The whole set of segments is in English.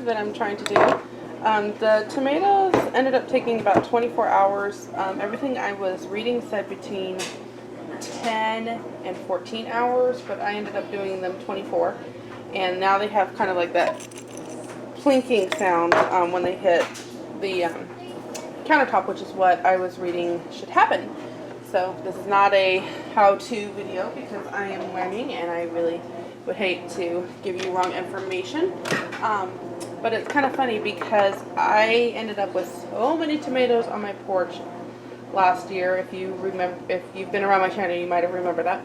that I'm trying to do. The tomatoes ended up taking about 24 hours. Everything I was reading said between 10 and 14 hours, but I ended up doing them 24. And now they have kind of like that plinking sound when they hit the countertop, which is what I was reading should happen. So this is not a how-to video because I am learning and I really would hate to give you wrong information. But it's kind of funny because I ended up with so many tomatoes on my porch last year. If you remember, if you've been around my channel, you might have remembered that.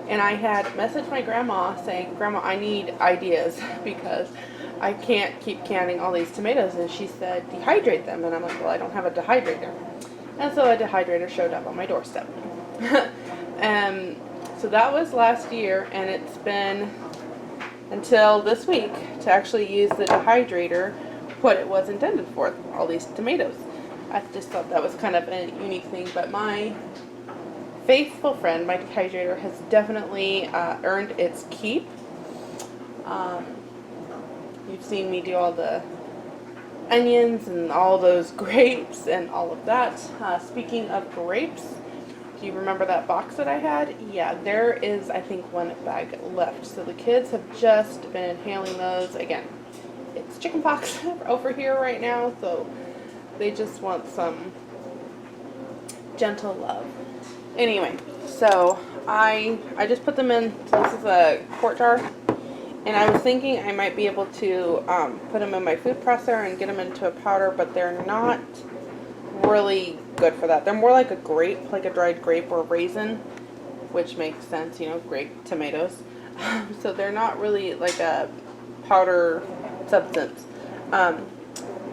And I had messaged my grandma saying, "Grandma, I need ideas because I can't keep canning all these tomatoes." And she said, "Dehydrate them." And I'm like, "Well, I don't have a dehydrator." And so a dehydrator showed up on my doorstep. So that was last year, and it's been until this week to actually use the dehydrator what it was intended for, all these tomatoes. I just thought that was kind of a unique thing, but my faithful friend, my dehydrator, has definitely earned its keep. You've seen me do all the onions and all those grapes and all of that. Speaking of grapes, do you remember that box that I had? Yeah, there is, I think, one bag left. So the kids have just been inhaling those. Again, it's chickenpox over here right now, so they just want some gentle love. Anyway, so I just put them in. This is a quart jar. And I was thinking I might be able to put them in my food processor and get them into a powder, but they're not really good for that. They're more like a grape, like a dried grape or raisin, which makes sense, you know, grape tomatoes. So they're not really like a powder substance. And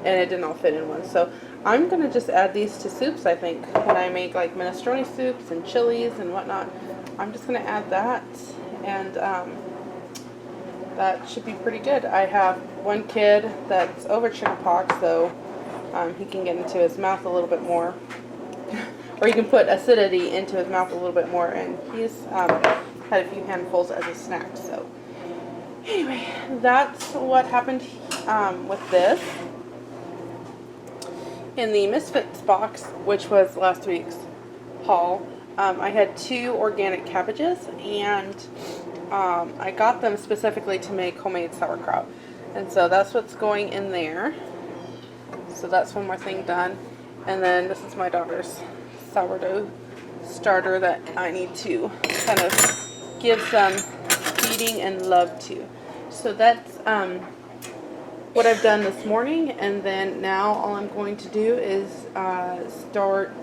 it didn't all fit in one. So I'm going to just add these to soups, I think. When I make like minestrone soups and chilies and whatnot, I'm just going to add that. And that should be pretty good. I have one kid that's over chickenpox, so he can get into his mouth a little bit more. Or he can put acidity into his mouth a little bit more, and he's had a few handfuls as a snack. So anyway, that's what happened with this. In the Misfits box, which was last week's haul, I had 2 organic cabbages, and I got them specifically to make homemade sauerkraut. And so that's what's going in there. So that's one more thing done. And then this is my daughter's sourdough starter that I need to kind of give some feeding and love to. So that's what I've done this morning. And then now all I'm going to do is start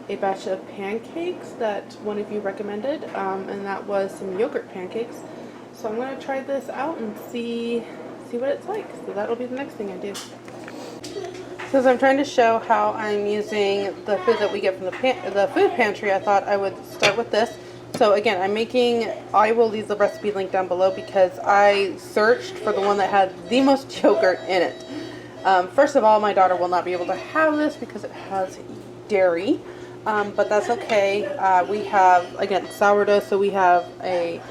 a batch of pancakes that one of you recommended, and that was some yogurt pancakes. So I'm going to try this out and see what it's like. So that'll be the next thing I do. Since I'm trying to show how I'm using the food that we get from the food pantry, I thought I would start with this. So again, I will leave the recipe link down below because I searched for the one that had the most yogurt in it. First of all, my daughter will not be able to have this because it has dairy. But that's okay. We have, again, sourdough, so we have a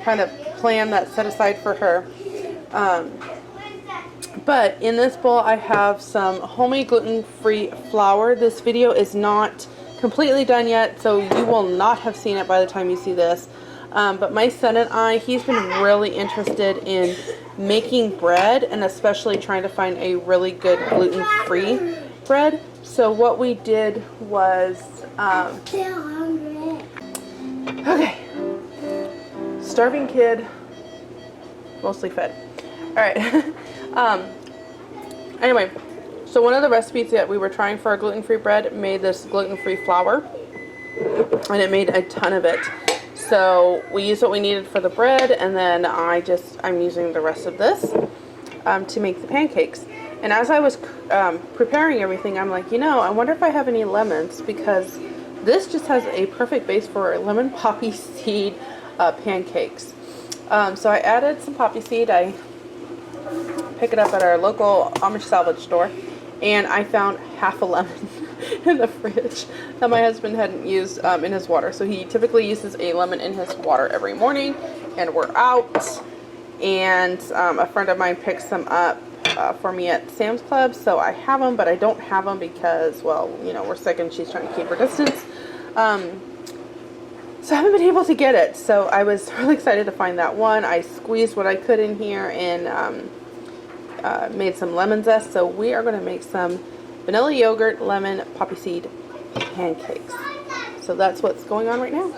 kind of plan that's set aside for her. But in this bowl, I have some homemade gluten-free flour. This video is not completely done yet, so you will not have seen it by the time you see this. But my son and he's been really interested in making bread, and especially trying to find a really good gluten-free bread. So what we did was, okay, starving kid, mostly fed. All right. Anyway, so one of the recipes that we were trying for our gluten-free bread made this gluten-free flour, and it made a ton of it. So we used what we needed for the bread, and then I'm using the rest of this to make the pancakes. And as I was preparing everything, I'm like, I wonder if I have any lemons, because this just has a perfect base for lemon poppy seed pancakes. So I added some poppy seed. I pick it up at our local Amish salvage store, and I found half a lemon in the fridge that my husband hadn't used in his water. So he typically uses a lemon in his water every morning, and we're out. And a friend of mine picked some up for me at Sam's Club, so I have them, but I don't have them because, well, you know, we're sick and she's trying to keep her distance. So I haven't been able to get it. So I was really excited to find that one. I squeezed what I could in here and made some lemon zest. So we are going to make some vanilla yogurt, lemon, poppy seed pancakes. So that's what's going on right now.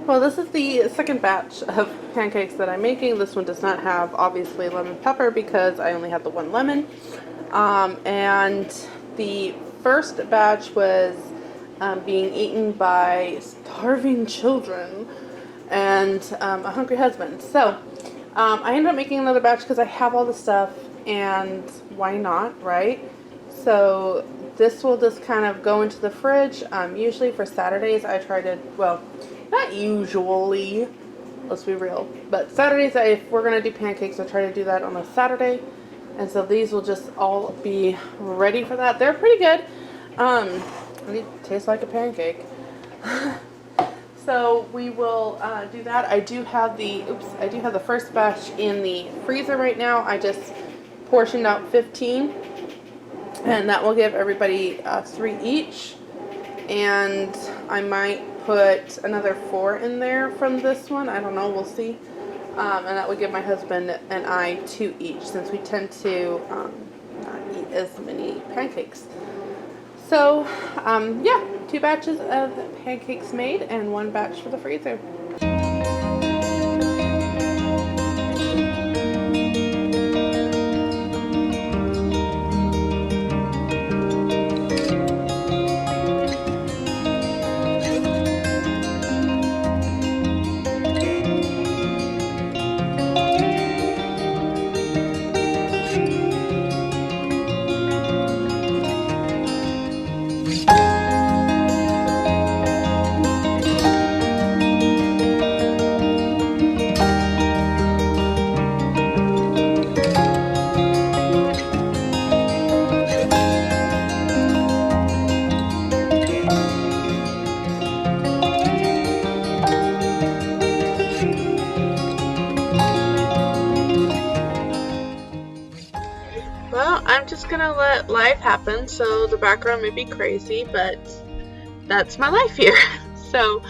Well, this is the second batch of pancakes that I'm making. This one does not have, obviously, lemon pepper because I only had the one lemon. And the first batch was being eaten by starving children and a hungry husband. So I ended up making another batch because I have all the stuff, and why not, right? So this will just kind of go into the fridge. Usually for Saturdays I try to, well, not usually, let's be real, but Saturdays, if we're going to do pancakes, I try to do that on a Saturday, and so these will just all be ready for that. They're pretty good. They taste like a pancake. So we will do that. I do have the first batch in the freezer right now. I just portioned out 15, and that will give everybody 3 each, and I might put another 4 in there from this one. I don't know, we'll see. And that would give my husband and I 2 each, since we tend to not eat as many pancakes. So yeah, 2 batches of pancakes made and 1 batch for the freezer. Well, I'm just gonna let life happen, so the background may be crazy, but that's my life here. So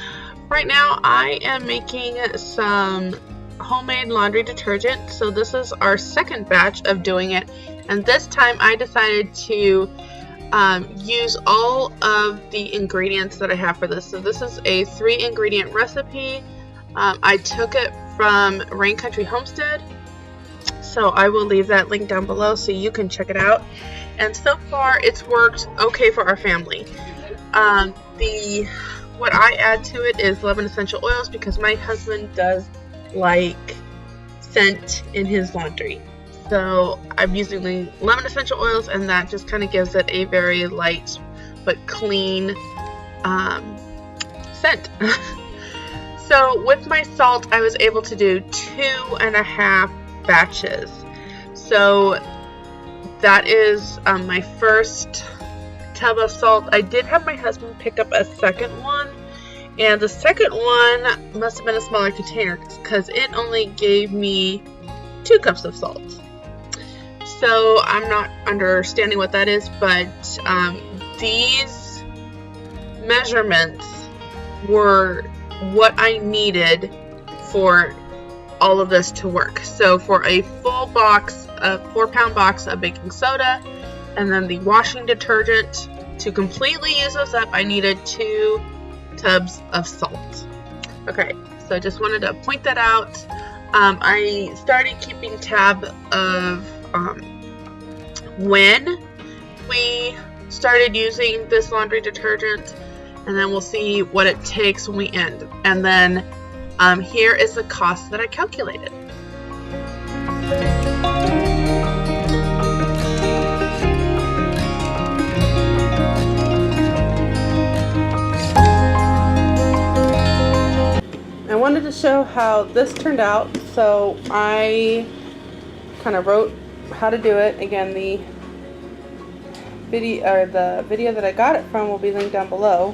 right now I am making some homemade laundry detergent. So this is our second batch of doing it, and this time I decided to use all of the ingredients that I have for this. So this is a 3-ingredient recipe. I took it from Rain Country Homestead. So I will leave that link down below so you can check it out. And so far it's worked okay for our family. What I add to it is lemon essential oils because my husband does like scent in his laundry. So I'm using the lemon essential oils, and that just kind of gives it a very light but clean scent. So with my salt, I was able to do 2.5 batches. So that is my first tub of salt. I did have my husband pick up a second one, and the second one must have been a smaller container because it only gave me 2 cups of salt. So I'm not understanding what that is, but these measurements were what I needed for all of this to work. So for a full box, a 4-pound box of baking soda, and then the washing detergent, to completely use those up, I needed 2 tubs of salt. Okay, so I just wanted to point that out. I started keeping tab of when we started using this laundry detergent, and then we'll see what it takes when we end. And then here is the cost that I calculated. I wanted to show how this turned out, so I kind of wrote how to do it. Again, the video that I got it from will be linked down below.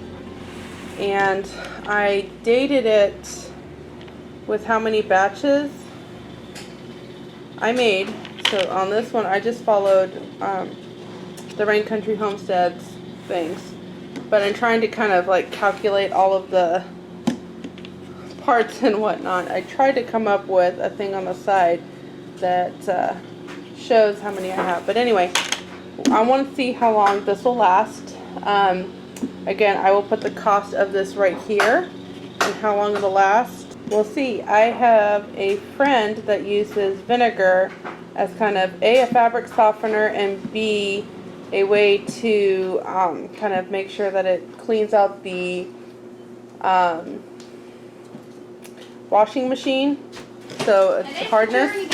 and I dated it with how many batches I made. So on this one I just followed the Rain Country Homesteads things, but I'm trying to kind of like calculate all of the parts and whatnot. I tried to come up with a thing on the side that shows how many I have, but anyway, I want to see how long this will last. Again, I will put the cost of this right here and how long it'll last. We'll see. I have a friend that uses vinegar as kind of a fabric softener, and B, a way to kind of make sure that it cleans out the washing machine, so it's hardness.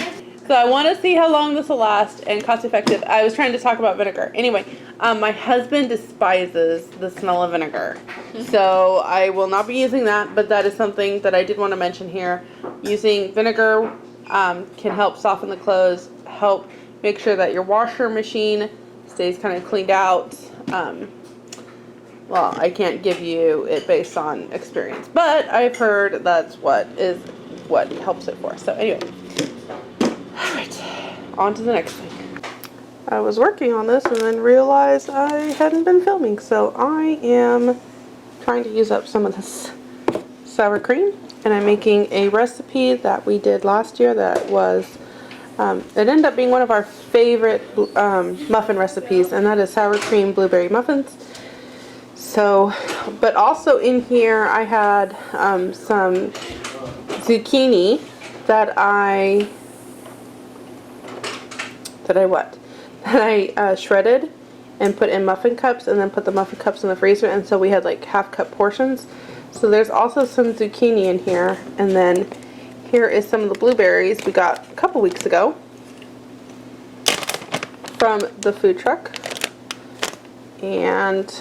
So I want to see how long this will last and cost effective. I was trying to talk about vinegar. Anyway, my husband despises the smell of vinegar. So I will not be using that, but that is something that I did want to mention here. Using vinegar can help soften the clothes, help make sure that your washer machine stays kind of cleaned out. Well, I can't give you it based on experience, but I've heard that's what helps it for. So anyway. Alright, on to the next thing. I was working on this and then realized I hadn't been filming, so I am trying to use up some of this sour cream, and I'm making a recipe that we did last year that was, it ended up being one of our favorite muffin recipes, and that is sour cream blueberry muffins. So, but also in here I had some zucchini that I shredded and put in muffin cups, and then put the muffin cups in the freezer, and so we had like half-cup portions. So there's also some zucchini in here, and then here is some of the blueberries we got a couple weeks ago from the food truck. And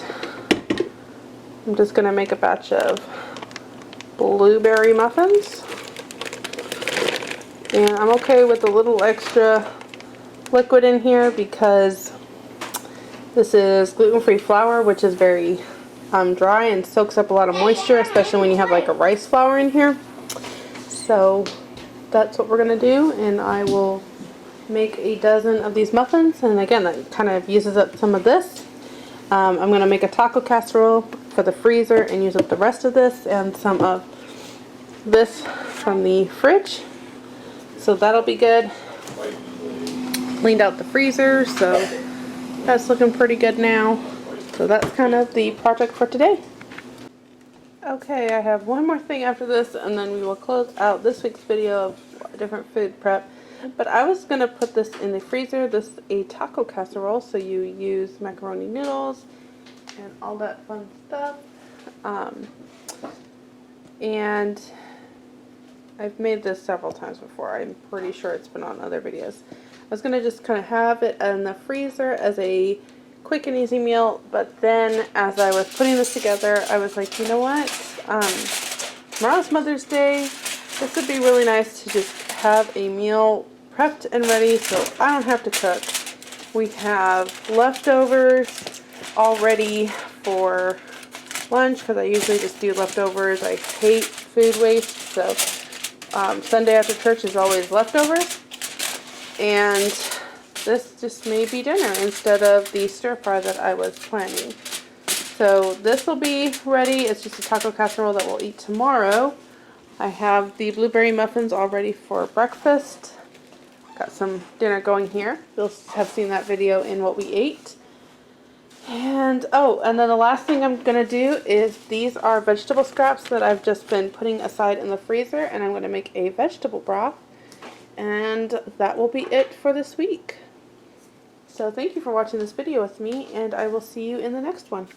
I'm just going to make a batch of blueberry muffins. And I'm okay with a little extra liquid in here because this is gluten-free flour, which is very dry and soaks up a lot of moisture, especially when you have like a rice flour in here. So that's what we're going to do, and I will make a dozen of these muffins, and again that kind of uses up some of this. I'm going to make a taco casserole for the freezer and use up the rest of this and some of this from the fridge. So that'll be good. Cleaned out the freezer, so that's looking pretty good now. So that's kind of the project for today. Okay, I have one more thing after this, and then we will close out this week's video of different food prep. But I was going to put this in the freezer. This is a taco casserole, so you use macaroni noodles and all that fun stuff. And I've made this several times before. I'm pretty sure it's been on other videos. I was going to just kind of have it in the freezer as a quick and easy meal, but then as I was putting this together, I was like, you know what? Tomorrow's Mother's Day. This would be really nice to just have a meal prepped and ready so I don't have to cook. We have leftovers already for lunch because I usually just do leftovers. I hate food waste, so Sunday after church is always leftovers. And this just may be dinner instead of the stir fry that I was planning. So this will be ready. It's just a taco casserole that we'll eat tomorrow. I have the blueberry muffins all ready for breakfast. Got some dinner going here. You'll have seen that video in what we ate. And oh, and then the last thing I'm going to do is these are vegetable scraps that I've just been putting aside in the freezer, and I'm going to make a vegetable broth. And that will be it for this week. So thank you for watching this video with me, and I will see you in the next one.